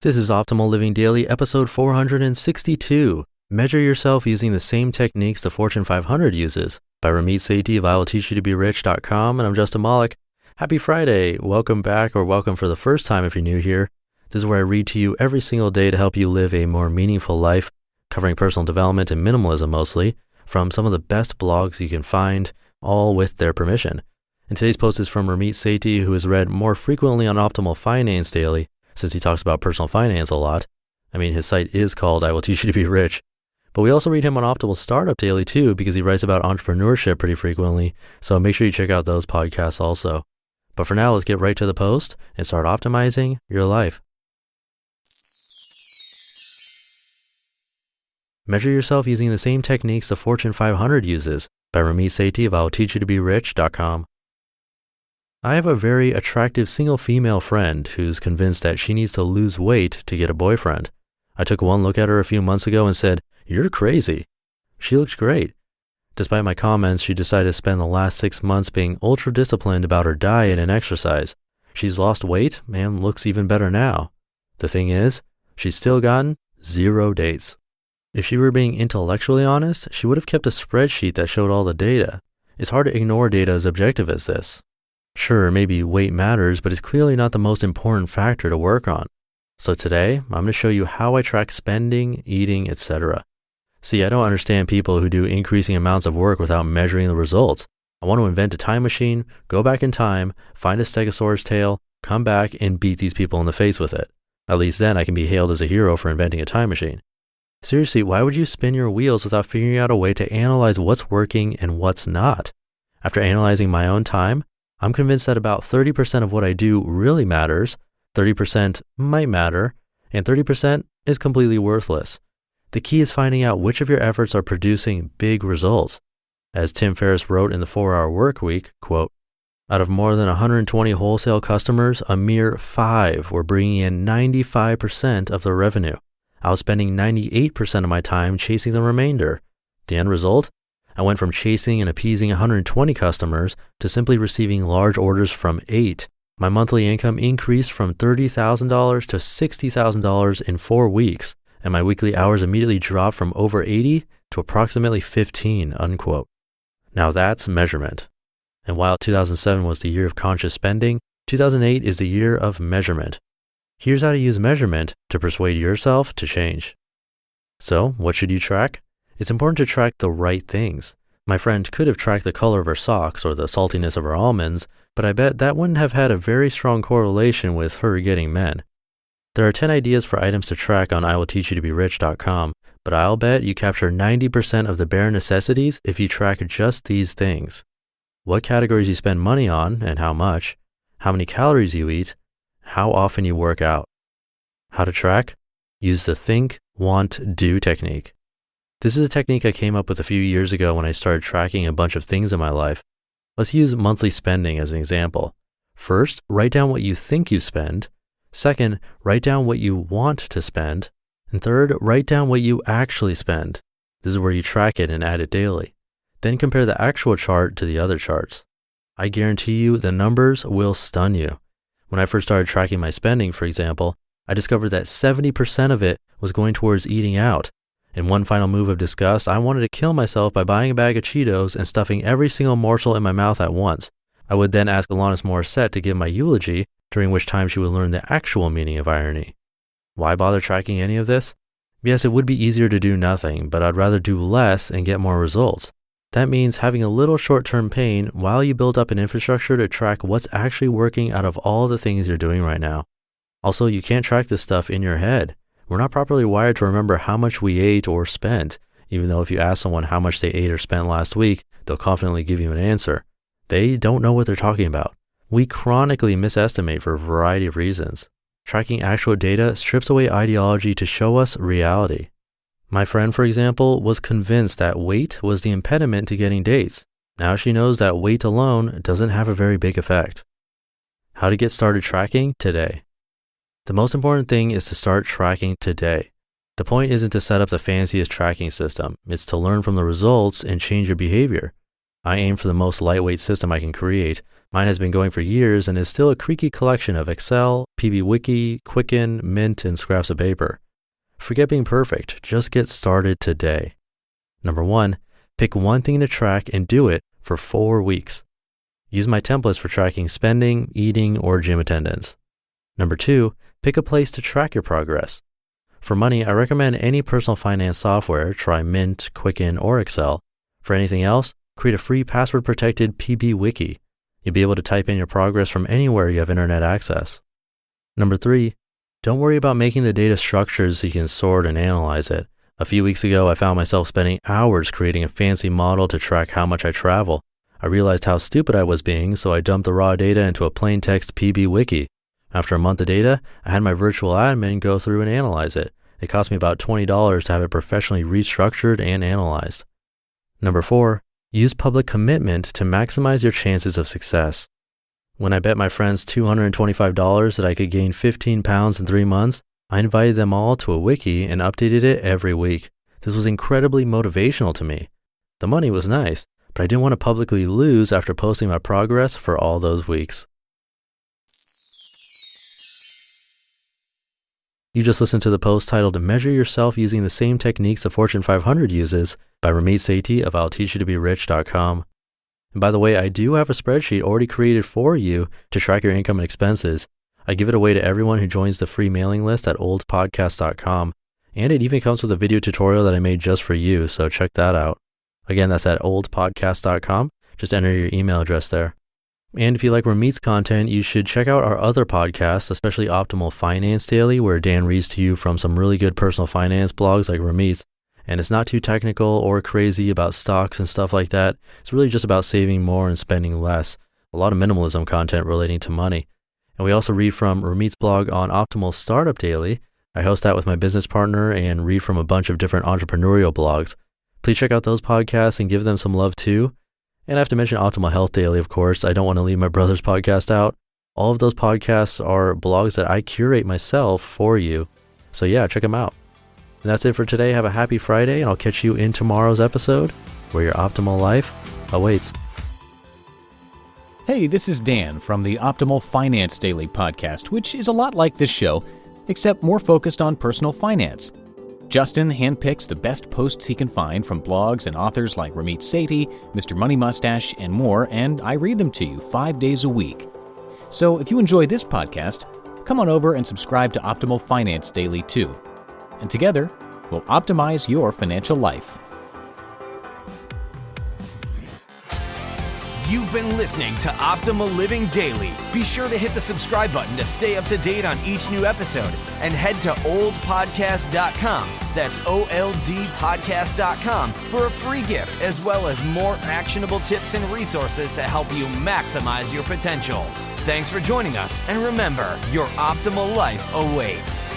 This is Optimal Living Daily, episode 462. Measure yourself using the same techniques the Fortune 500 uses, by Ramit Sethi of IWillTeachYouToBeRich.com, and I'm Justin Malik. Happy Friday. Welcome back, or welcome for the first time if you're new here. This is where I read to you every single day to help you live a more meaningful life, covering personal development and minimalism mostly, from some of the best blogs you can find, all with their permission. And today's post is from Ramit Sethi, who is read more frequently on Optimal Finance Daily, since he talks about personal finance a lot. I mean, his site is called I Will Teach You to Be Rich. But we also read him on Optimal Startup Daily too, because he writes about entrepreneurship pretty frequently. So make sure you check out those podcasts also. But for now, let's get right to the post and start optimizing your life. Measure yourself using the same techniques the Fortune 500 uses, by Ramit Sethi of IWillTeachYouToBeRich.com. I have a very attractive single female friend who's convinced that she needs to lose weight to get a boyfriend. I took one look at her a few months ago and said, "You're crazy." She looks great. Despite my comments, she decided to spend the last 6 months being ultra disciplined about her diet and exercise. She's lost weight and looks even better now. The thing is, she's still gotten 0 dates. If she were being intellectually honest, she would have kept a spreadsheet that showed all the data. It's hard to ignore data as objective as this. Sure, maybe weight matters, but it's clearly not the most important factor to work on. So today, I'm going to show you how I track spending, eating, etc. See, I don't understand people who do increasing amounts of work without measuring the results. I want to invent a time machine, go back in time, find a stegosaurus tail, come back and beat these people in the face with it. At least then I can be hailed as a hero for inventing a time machine. Seriously, why would you spin your wheels without figuring out a way to analyze what's working and what's not? After analyzing my own time, I'm convinced that about 30% of what I do really matters, 30% might matter, and 30% is completely worthless. The key is finding out which of your efforts are producing big results. As Tim Ferriss wrote in the 4-Hour Workweek, quote, "Out of more than 120 wholesale customers, a mere 5 were bringing in 95% of their revenue. I was spending 98% of my time chasing the remainder. The end result? I went from chasing and appeasing 120 customers to simply receiving large orders from 8. My monthly income increased from $30,000 to $60,000 in 4 weeks, and my weekly hours immediately dropped from over 80 to approximately 15, unquote. Now that's measurement. And while 2007 was the year of conscious spending, 2008 is the year of measurement. Here's how to use measurement to persuade yourself to change. So, what should you track? It's important to track the right things. My friend could have tracked the color of her socks or the saltiness of her almonds, but I bet that wouldn't have had a very strong correlation with her getting men. There are 10 ideas for items to track on IWillTeachYouToBeRich.com, but I'll bet you capture 90% of the bare necessities if you track just these things. What categories you spend money on and how much, how many calories you eat, how often you work out. How to track? Use the think, want, do technique. This is a technique I came up with a few years ago when I started tracking a bunch of things in my life. Let's use monthly spending as an example. First, write down what you think you spend. Second, write down what you want to spend. And third, write down what you actually spend. This is where you track it and add it daily. Then compare the actual chart to the other charts. I guarantee you the numbers will stun you. When I first started tracking my spending, for example, I discovered that 70% of it was going towards eating out. In one final move of disgust, I wanted to kill myself by buying a bag of Cheetos and stuffing every single morsel in my mouth at once. I would then ask Alanis Morissette to give my eulogy, during which time she would learn the actual meaning of irony. Why bother tracking any of this? Yes, it would be easier to do nothing, but I'd rather do less and get more results. That means having a little short-term pain while you build up an infrastructure to track what's actually working out of all the things you're doing right now. Also, you can't track this stuff in your head. We're not properly wired to remember how much we ate or spent, even though if you ask someone how much they ate or spent last week, they'll confidently give you an answer. They don't know what they're talking about. We chronically misestimate for a variety of reasons. Tracking actual data strips away ideology to show us reality. My friend, for example, was convinced that weight was the impediment to getting dates. Now she knows that weight alone doesn't have a very big effect. How to get started tracking today. The most important thing is to start tracking today. The point isn't to set up the fanciest tracking system. It's to learn from the results and change your behavior. I aim for the most lightweight system I can create, Mine has been going for years and is still a creaky collection of Excel, PBWiki, Quicken, Mint, and scraps of paper. Forget being perfect. Just get started today. Number 1, pick one thing to track and do it for 4 weeks. Use my templates for tracking spending, eating, or gym attendance. Number 2, pick a place to track your progress. For money, I recommend any personal finance software. Try Mint, Quicken, or Excel. For anything else, create a free password-protected PBWiki. You'll be able to type in your progress from anywhere you have internet access. Number 3, don't worry about making the data structured so you can sort and analyze it. A few weeks ago, I found myself spending hours creating a fancy model to track how much I travel. I realized how stupid I was being, so I dumped the raw data into a plain text PBWiki. After a month of data, I had my virtual admin go through and analyze it. It cost me about $20 to have it professionally restructured and analyzed. Number 4, use public commitment to maximize your chances of success. When I bet my friends $225 that I could gain 15 pounds in 3 months, I invited them all to a wiki and updated it every week. This was incredibly motivational to me. The money was nice, but I didn't want to publicly lose after posting my progress for all those weeks. You just listened to the post titled Measure Yourself Using the Same Techniques the Fortune 500 Uses by Ramit Sethi of I'llTeachYouToBeRich.com. And by the way, I do have a spreadsheet already created for you to track your income and expenses. I give it away to everyone who joins the free mailing list at oldpodcast.com. And it even comes with a video tutorial that I made just for you, so check that out. Again, that's at oldpodcast.com. Just enter your email address there. And if you like Ramit's content, you should check out our other podcasts, especially Optimal Finance Daily, where Dan reads to you from some really good personal finance blogs like Ramit's. And it's not too technical or crazy about stocks and stuff like that. It's really just about saving more and spending less. A lot of minimalism content relating to money. And we also read from Ramit's blog on Optimal Startup Daily. I host that with my business partner and read from a bunch of different entrepreneurial blogs. Please check out those podcasts and give them some love too. And I have to mention Optimal Health Daily, of course. I don't want to leave my brother's podcast out. All of those podcasts are blogs that I curate myself for you. So yeah, check them out. And that's it for today. Have a happy Friday, and I'll catch you in tomorrow's episode where your optimal life awaits. Hey, this is Dan from the Optimal Finance Daily podcast, which is a lot like this show, except more focused on personal finance. Justin handpicks the best posts he can find from blogs and authors like Ramit Sethi, Mr. Money Mustache, and more, and I read them to you 5 days a week. So if you enjoy this podcast, come on over and subscribe to Optimal Finance Daily too. And together, we'll optimize your financial life. You've been listening to Optimal Living Daily. Be sure to hit the subscribe button to stay up to date on each new episode and head to oldpodcast.com. That's OLDpodcast.com for a free gift as well as more actionable tips and resources to help you maximize your potential. Thanks for joining us, and remember, your optimal life awaits.